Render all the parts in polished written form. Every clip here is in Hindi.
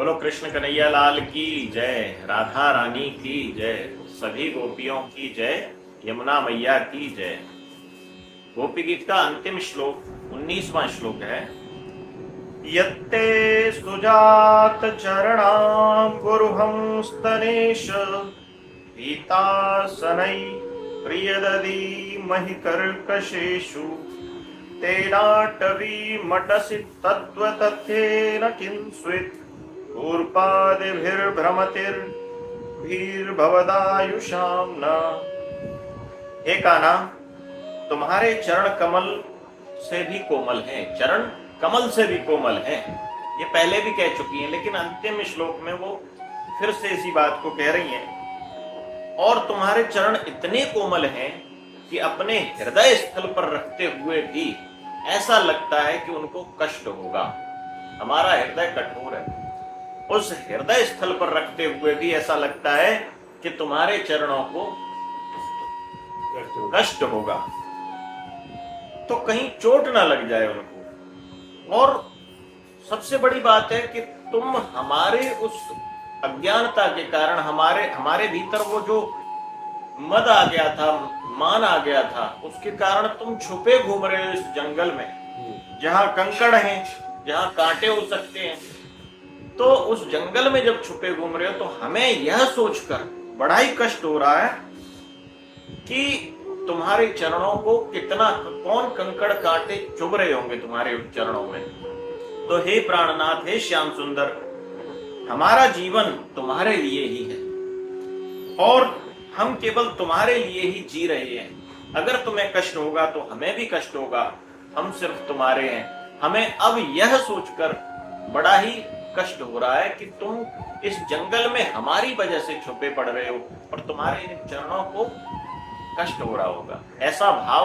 बोलो कृष्ण कन्हैया लाल की जय, राधा रानी की जय, सभी गोपियों की जय, यमुना मैया की जय। गोपी गीत का अंतिम श्लोक 19वां श्लोक है। यत्ते सुजात चरणाम गुरुहं स्तनेश पीतासनै प्रियदधी महि कर्कशेषु तेनाटवी मटसि तत्त्वतथ्येन किंस्वित् भीर्भवदायुषाम न। हे कान्हा, तुम्हारे चरण कमल से भी कोमल हैं, चरण कमल से भी कोमल हैं। ये पहले भी कह चुकी हैं, लेकिन अंतिम श्लोक में वो फिर से इसी बात को कह रही हैं। और तुम्हारे चरण इतने कोमल हैं कि अपने हृदय स्थल पर रखते हुए भी ऐसा लगता है कि उनको कष्ट होगा। हमारा हृदय कठोर है, उस हृदय स्थल पर रखते हुए भी ऐसा लगता है कि तुम्हारे चरणों को कष्ट होगा, तो कहीं चोट ना लग जाए उनको। और सबसे बड़ी बात है कि तुम हमारे उस अज्ञानता के कारण, हमारे भीतर वो जो मद आ गया था, मान आ गया था, उसके कारण तुम छुपे घूम रहे हो इस जंगल में, जहां कंकड़ हैं, जहां कांटे हो सकते हैं। तो उस जंगल में जब छुपे घूम रहे हो तो हमें यह सोचकर बड़ा ही कष्ट हो रहा है कि तुम्हारे चरणों को कितना, कौन कंकड़ कांटे चुभ रहे होंगे तुम्हारे चरणों में। तो हे प्राणनाथ, हे श्याम सुंदर, हमारा जीवन तुम्हारे लिए ही है और हम केवल तुम्हारे लिए ही जी रहे हैं। अगर तुम्हें कष्ट होगा तो हमें भी कष्ट होगा, हम सिर्फ तुम्हारे हैं। हमें अब यह सोचकर बड़ा ही कष्ट हो रहा है कि तुम इस जंगल में हमारी वजह से छुपे पड़ रहे हो और तुम्हारे इन चरणों को कष्ट हो रहा होगा। ऐसा भाव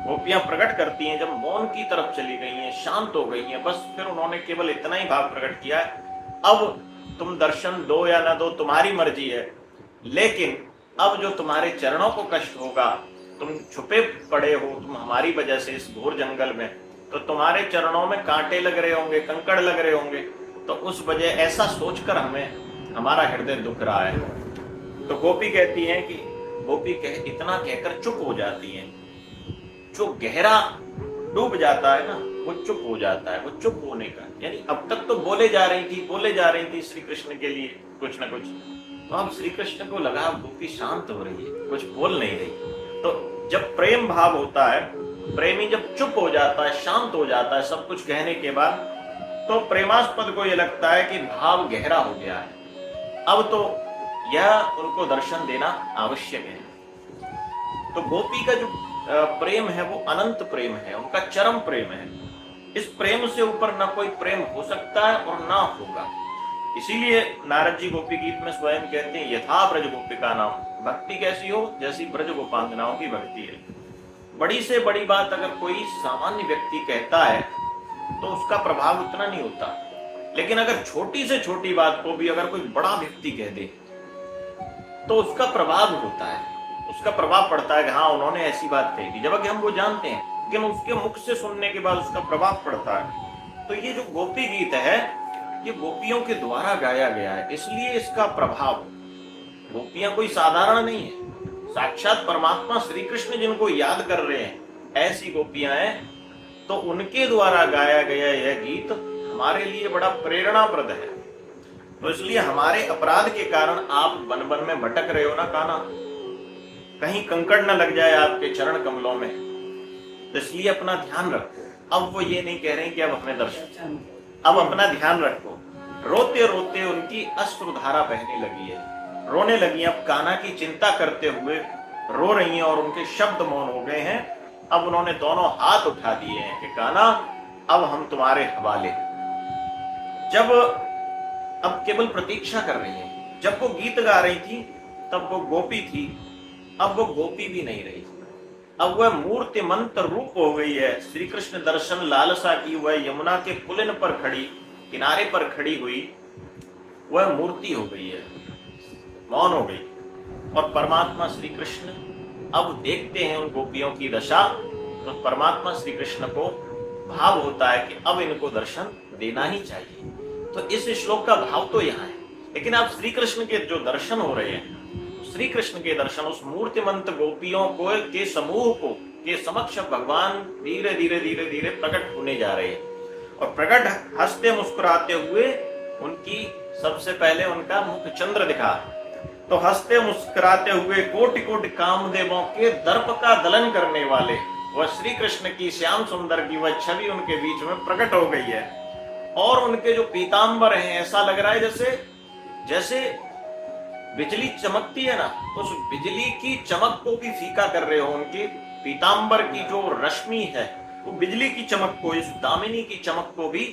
गोपियां प्रकट करती हैं जब मौन की तरफ चली गई हैं, शांत हो गई हैं। बस फिर उन्होंने केवल इतना ही भाव प्रकट किया है, अब तुम दर्शन दो या ना दो तुम्हारी मर्जी है, लेकिन अब जो तुम्हारे चरणों को कष्ट होगा, तुम छुपे पड़े हो, तुम हमारी वजह से इस घोर जंगल में, तो तुम्हारे चरणों में कांटे लग रहे होंगे, कंकड़ लग रहे होंगे। तो उस वजह ऐसा सोचकर हमें हमारा हृदय दुख रहा है। तो गोपी कहती हैं कि इतना कहकर चुप हो जाती हैं। जो गहरा डूब जाता है ना, वो चुप हो जाता है। वो चुप होने का यानी अब तक तो बोले जा रही थी श्री कृष्ण के लिए कुछ ना कुछ, तो अब श्री कृष्ण को लगा गोपी शांत हो रही है, कुछ बोल नहीं रही। तो जब प्रेम भाव होता है, प्रेमी जब चुप हो जाता है, शांत हो जाता है सब कुछ कहने के बाद, तो प्रेमास्पद को यह लगता है कि भाव गहरा हो गया है, अब तो यह उनको दर्शन देना आवश्यक है। तो गोपी का जो प्रेम है वो अनंत प्रेम है, उनका चरम प्रेम है। इस प्रेम से ऊपर न कोई प्रेम हो सकता है और ना होगा। इसीलिए नारद जी गोपी गीत में स्वयं कहते हैं, यथा ब्रज गोपिका नाम, भक्ति कैसी हो जैसी ब्रज गोपांगनाओं की भक्ति है। बड़ी से बड़ी बात अगर कोई सामान्य व्यक्ति कहता है तो उसका प्रभाव उतना नहीं होता, लेकिन अगर छोटी से छोटी बात को भी अगर कोई बड़ा व्यक्ति कह दे तो उसका प्रभाव होता है, उसका प्रभाव पड़ता है कि हाँ उन्होंने ऐसी बात कही थी, जबकि हम वो जानते हैं, लेकिन उसके मुख से सुनने के बाद उसका प्रभाव पड़ता है। तो ये जो गोपी गीत है ये गोपियों के द्वारा गाया गया है, इसलिए इसका प्रभाव, गोपियां कोई साधारण नहीं है, साक्षात परमात्मा श्री कृष्ण जिनको याद कर रहे हैं ऐसी गोपियां हैं। तो उनके द्वारा गाया गया यह गीत हमारे लिए बड़ा प्रेरणाप्रद है। तो इसलिए हमारे अपराध के कारण आप वन वन में भटक रहे हो ना कान्हा, कहीं कंकड़ न लग जाए आपके चरण कमलों में, तो इसलिए अपना ध्यान रखो। अब वो ये नहीं कह रहे कि अब हमें दर्शन, अब अपना ध्यान रखो। रोते रोते उनकी अश्रुधारा बहने लगी है, रोने लगी। अब कान्हा की चिंता करते हुए रो रही हैं और उनके शब्द मौन हो गए हैं। अब उन्होंने दोनों हाथ उठा दिए हैं कि कान्हा अब हम तुम्हारे हवाले। जब अब केवल प्रतीक्षा कर रही हैं। जब वो गीत गा रही थी तब वो गोपी थी, अब वो गोपी भी नहीं रही, अब वह मूर्तिमंत रूप हो गई है। श्री कृष्ण दर्शन लालसा की वह यमुना के पुलिन पर खड़ी, किनारे पर खड़ी हुई वह मूर्ति हो गई है, मौन हो गई। और परमात्मा श्री कृष्ण अब देखते हैं उन गोपियों की दशा, तो परमात्मा श्री कृष्ण को भाव होता है कि अब इनको दर्शन देना ही चाहिए। तो इस श्लोक का भाव तो यहाँ है। लेकिन आप श्री कृष्ण के जो दर्शन हो रहे हैं, श्री कृष्ण के दर्शन, उस मूर्तिमंत गोपियों को के समूह को के समक्ष भगवान धीरे धीरे धीरे धीरे प्रकट होने जा रहे हैं। और प्रकट हंसते मुस्कुराते हुए उनकी सबसे पहले उनका मुख चंद्र दिखा। तो हंसते मुस्कुराते हुए कोटि कोटि कामदेवों के दर्प का दलन करने वाले वह श्री कृष्ण की श्याम सुंदर की वह छवि उनके बीच में प्रकट हो गई है। और उनके जो पीतांबर हैं, ऐसा लग रहा है जैसे जैसे बिजली चमकती है ना, उस बिजली की चमक को भी फीका कर रहे हो। उनकी पीतांबर की जो रश्मि है वो बिजली की चमक को, इस दामिनी की चमक को भी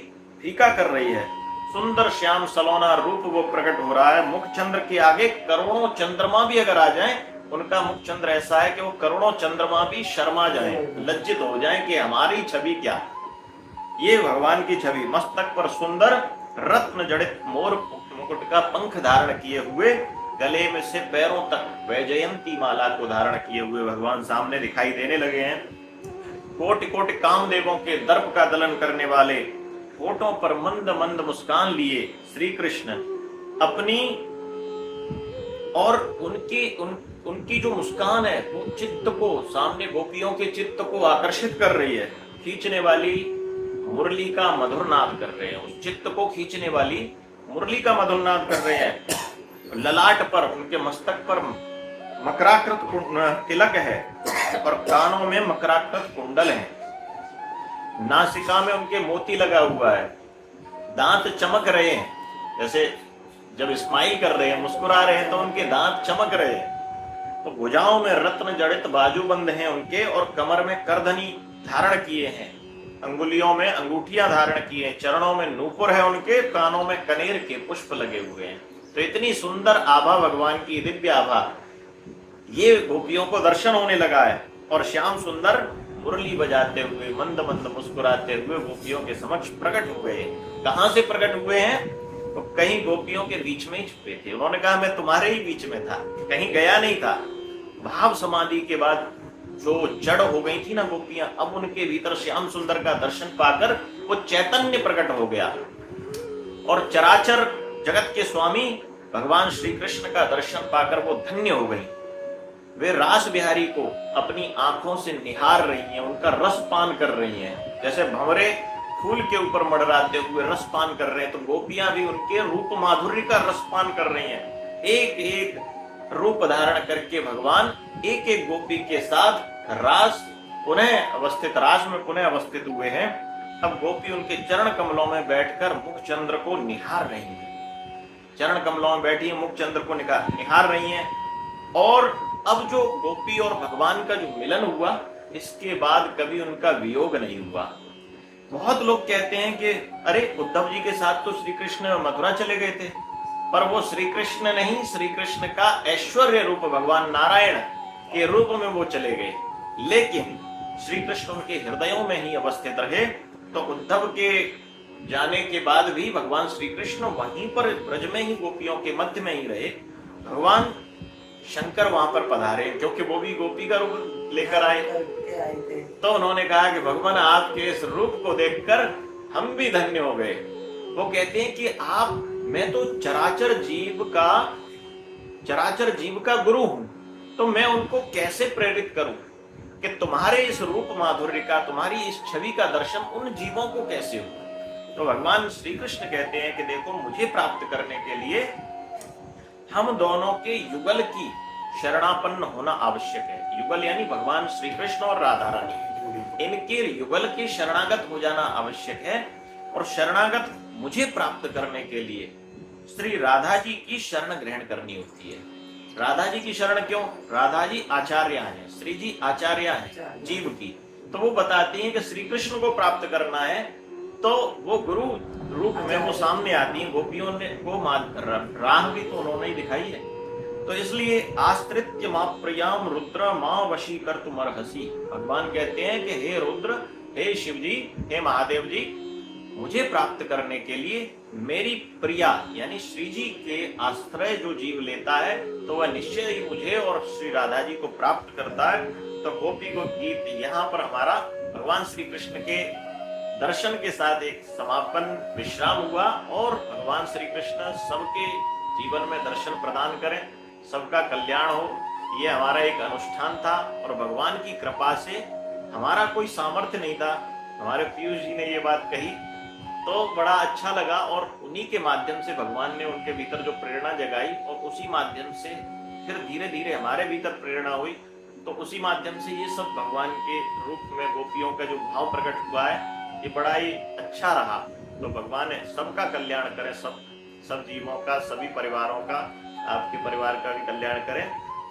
फीका कर रही है। सुंदर श्याम सलोना रूप वो प्रकट हो रहा है। मुख चंद्र के आगे करोड़ों चंद्रमा भी अगर आ जाएं, उनका मुख चंद्र ऐसा है कि वो करोड़ों चंद्रमा भी शर्मा जाएं, लज्जित हो जाएं कि हमारी छवि क्या, ये भगवान की छवि। मस्तक पर सुंदर रत्न जड़ित मोर मुकुट का पंख धारण किए हुए, गले में से पैरों तक वैजयंती माला को धारण किए हुए भगवान सामने दिखाई देने लगे हैं। कोटि कोटि कामदेवों के दर्प का दलन करने वाले, होठों पर मंद मंद मुस्कान लिए श्री कृष्ण अपनी, और उनकी जो मुस्कान है वो चित्त को, सामने गोपियों के चित्त को आकर्षित कर रही है। खींचने वाली मुरली का मधुर नाद कर रहे हैं, उस चित्त को खींचने वाली मुरली का मधुर नाद कर रहे हैं। ललाट पर, उनके मस्तक पर मकराकृत तिलक है और कानों में मकराकृत कुंडल है। नासिका में उनके मोती लगा हुआ है, दांत चमक रहे हैं, जैसे जब स्माइल कर रहे हैं, मुस्कुरा रहे हैं तो उनके दांत चमक रहे हैं। तो भुजाओं में रत्न जड़ित बाजूबंद हैं उनके, और कमर में करधनी धारण किए हैं, अंगुलियों में अंगूठियां धारण किए हैं, चरणों में नूपुर है उनके, कानों में कनेर के पुष्प लगे हुए हैं। तो इतनी सुंदर आभा भगवान की, दिव्य आभा, ये गोपियों को दर्शन होने लगा है। और श्याम सुंदर मुरली बजाते हुए, मंद मंद मुस्कुराते हुए गोपियों के समक्ष प्रकट हुए। कहां से प्रकट हुए हैं? तो कहीं गोपियों के बीच में ही छुपे थे। उन्होंने कहा मैं तुम्हारे ही बीच में था, कहीं गया नहीं था। भाव समाधि के बाद जो जड़ हो गई थी ना गोपियां, अब उनके भीतर श्याम सुंदर का दर्शन पाकर वो चैतन्य प्रकट हो गया, और चराचर जगत के स्वामी भगवान श्री कृष्ण का दर्शन पाकर वो धन्य हो गई। वे रास बिहारी को अपनी आंखों से निहार रही हैं, उनका रस पान कर रही हैं, जैसे भंवरे फूल के ऊपर मडराते हुए रस पान कर रहे हैं, तो गोपियां भी उनके रूप माधुर्य का रस पान कर रही हैं। एक एक रूप धारण करके भगवान एक एक गोपी के साथ रास में पुनः अवस्थित हुए हैं। अब गोपी उनके चरण कमलों में बैठकर मुख चंद्र को निहार रही हैं, चरण कमलों में बैठी मुख चंद्र को निहार रही हैं। और अब जो गोपी और भगवान का जो मिलन हुआ, इसके बाद कभी उनका वियोग नहीं हुआ। बहुत लोग कहते हैं कि अरे उद्धव जी के साथ तो श्री कृष्ण मथुरा चले गए थे, पर वो श्री कृष्ण नहीं, श्री कृष्ण का ऐश्वर्य रूप भगवान नारायण के रूप में वो चले गए, लेकिन श्री कृष्ण उनके हृदयों में ही अवस्थित रहे। तो उद्धव के जाने के बाद भी भगवान श्री कृष्ण वहीं पर ब्रज में ही गोपियों के मध्य में ही रहे। भगवान शंकर वहां पर पधारे, क्योंकि वो भी गोपी का रूप लेकर आए। तो उन्होंने कहा कि भगवान आपके इस रूप को देखकर हम भी धन्य हो गए। वो कहते हैं कि मैं तो चराचर जीव का गुरु हूं, तो मैं उनको कैसे प्रेरित करूं कि तुम्हारे इस रूप माधुर्य का, तुम्हारी इस छवि का दर्शन उन जीवों को कैसे हो। तो भगवान श्री कृष्ण कहते हैं कि देखो, मुझे प्राप्त करने के लिए हम दोनों के युगल की शरणापन्न होना आवश्यक है। युगल यानी भगवान श्री कृष्ण और राधा रानी, इनके युगल के शरणागत हो जाना आवश्यक है। और शरणागत मुझे प्राप्त करने के लिए श्री राधा जी की शरण ग्रहण करनी होती है। राधा जी की शरण क्यों? राधा जी आचार्य हैं, श्री जी आचार्य हैं जीव की। तो वो बताती हैं कि श्री कृष्ण को प्राप्त करना है, तो वो गुरु रूप में वो सामने आती हैं। गोपियों ने को राह भी तो उन्होंने ही दिखाई है। तो इसलिए आश्रित्य मां प्रियाम रुद्र मां वशी कर तुम अर्हसी, भगवान कहते हैं कि हे रुद्र, हे शिव जी, हे महादेव जी, मुझे प्राप्त करने के लिए मेरी प्रिया यानी श्री जी के आश्रय जो जीव लेता है, तो वह निश्चय ही मुझे और श्री राधा जी को प्राप्त करता है। तो गोपी को गीत यहाँ पर हमारा भगवान श्री कृष्ण के दर्शन के साथ एक समापन विश्राम हुआ और भगवान श्री कृष्ण सबके जीवन में दर्शन प्रदान करें, सबका कल्याण हो, ये हमारा एक अनुष्ठान था। और भगवान की कृपा से हमारा कोई सामर्थ्य नहीं था, हमारे पीयूष जी ने ये बात कही तो बड़ा अच्छा लगा, और उन्हीं के माध्यम से भगवान ने उनके भीतर जो प्रेरणा जगाई और उसी माध्यम से फिर धीरे धीरे हमारे भीतर प्रेरणा हुई, तो उसी माध्यम से ये सब भगवान के रूप में गोपियों का जो भाव प्रकट हुआ है ये बड़ा ही अच्छा रहा। तो भगवान सबका कल्याण करे, सब जीवों का, सभी परिवारों का, आपके परिवार का भी कल्याण करें।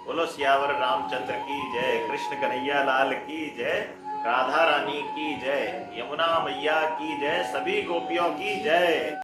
बोलो सियावर रामचंद्र की जय, कृष्ण कन्हैया लाल की जय, राधा रानी की जय, यमुना मैया की जय, सभी गोपियों की जय।